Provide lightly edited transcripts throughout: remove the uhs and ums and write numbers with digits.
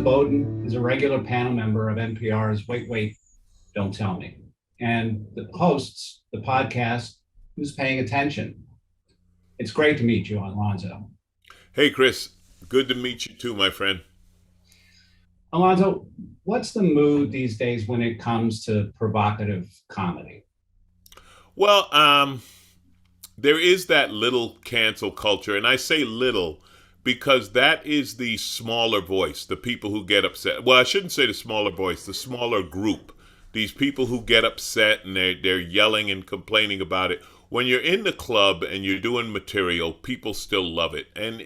Alonzo Bodden is a regular panel member of NPR's Wait, Wait, Don't Tell Me, and hosts the podcast Who's Paying Attention. It's great to meet you, Alonzo. Hey, Chris. Good to meet you too, my friend. Alonzo, what's the mood these days when it comes to provocative comedy? Well, there is that little cancel culture, and I say little because that is the smaller voice, the people who get upset. Well, I shouldn't say the smaller voice, the smaller group. These people who get upset and they're yelling and complaining about it. When you're in the club and you're doing material, people still love it. And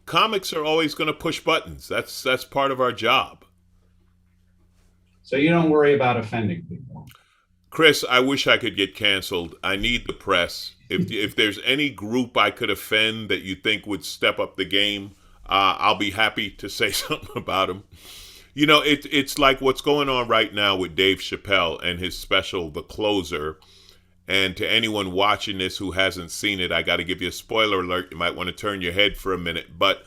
comics are always going to push buttons. That's part of our job. So you don't worry about offending people. Chris, I wish I could get canceled. I need the press. If there's any group I could offend that you think would step up the game, I'll be happy to say something about them. It's like what's going on right now with Dave Chappelle and his special, The Closer. And to anyone watching this who hasn't seen it, I got to give you a spoiler alert. You might want to turn your head for a minute. But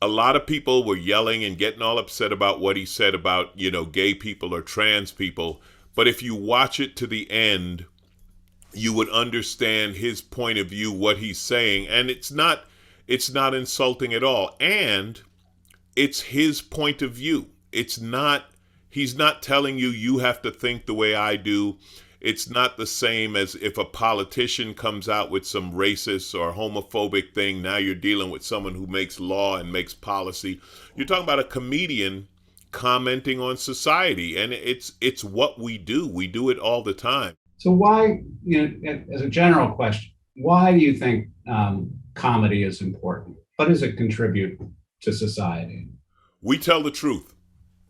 a lot of people were yelling and getting all upset about what he said about, gay people or trans people. But if you watch it to the end, you would understand his point of view, what he's saying. And it's not insulting at all. And it's his point of view. He's not telling you have to think the way I do. It's not the same as if a politician comes out with some racist or homophobic thing. Now you're dealing with someone who makes law and makes policy. You're talking about a comedian commenting on society, and it's what we do. We do it all the time. So why, as a general question, why do you think comedy is important? What does it contribute to society? We tell the truth.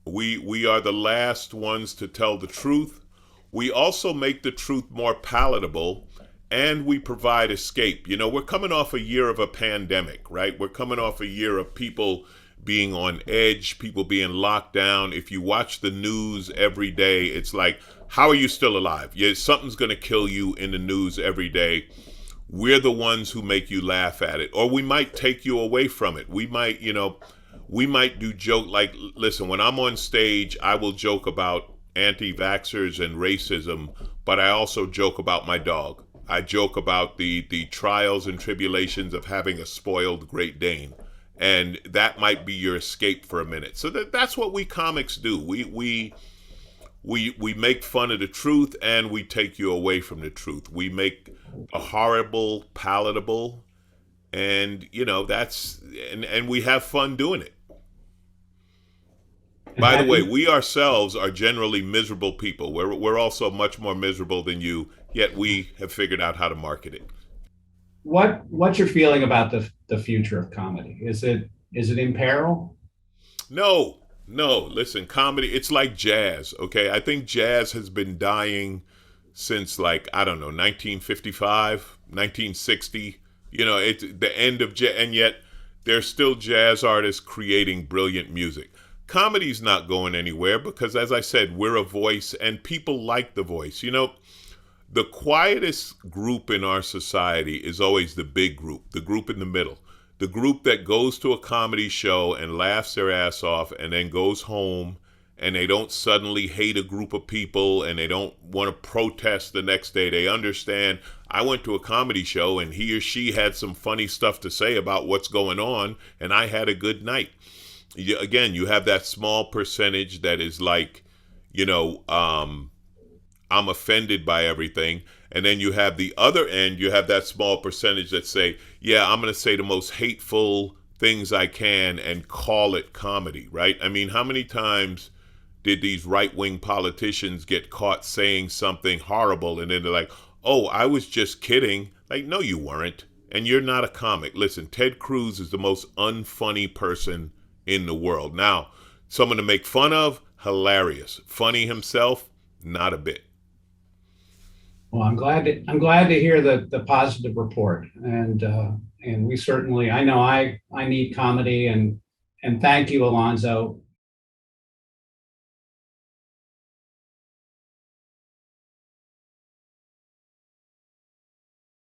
We are the last ones to tell the truth. We also make the truth more palatable, and we provide escape. We're coming off a year of a pandemic, right? We're coming off a year of people being on edge, people being locked down. If you watch the news every day, it's like, how are you still alive? Yeah, something's going to kill you in the news every day. We're the ones who make you laugh at it, or we might take you away from it. We might do joke like, listen, when I'm on stage, I will joke about anti-vaxxers and racism, but I also joke about my dog. I joke about the trials and tribulations of having a spoiled Great Dane. And that might be your escape for a minute. So that's what we comics do. We make fun of the truth and we take you away from the truth. We make a horrible palatable, and and we have fun doing it. And By the how do way, you, we ourselves are generally miserable people. We're also much more miserable than you, yet we have figured out how to market it. what's your feeling about the future of comedy? Is it in peril? No, no, listen, comedy, it's like jazz, okay? I think jazz has been dying since, like, I don't know, 1955, 1960. It's the end of jazz, and yet there's still jazz artists creating brilliant music. Comedy's not going anywhere because, as I said, we're a voice and people like the voice. The quietest group in our society is always the big group, the group in the middle, the group that goes to a comedy show and laughs their ass off and then goes home, and they don't suddenly hate a group of people and they don't want to protest the next day. They understand, I went to a comedy show and he or she had some funny stuff to say about what's going on, and I had a good night. Again, you have that small percentage that is like, I'm offended by everything. And then you have the other end, you have that small percentage that say, yeah, I'm going to say the most hateful things I can and call it comedy, right? I mean, how many times did these right-wing politicians get caught saying something horrible and then they're like, oh, I was just kidding. Like, no, you weren't. And you're not a comic. Listen, Ted Cruz is the most unfunny person in the world. Now, someone to make fun of, hilarious. Funny himself, not a bit. Well, I'm glad to hear the positive report, and we certainly, I know I need comedy, and thank you, Alonzo.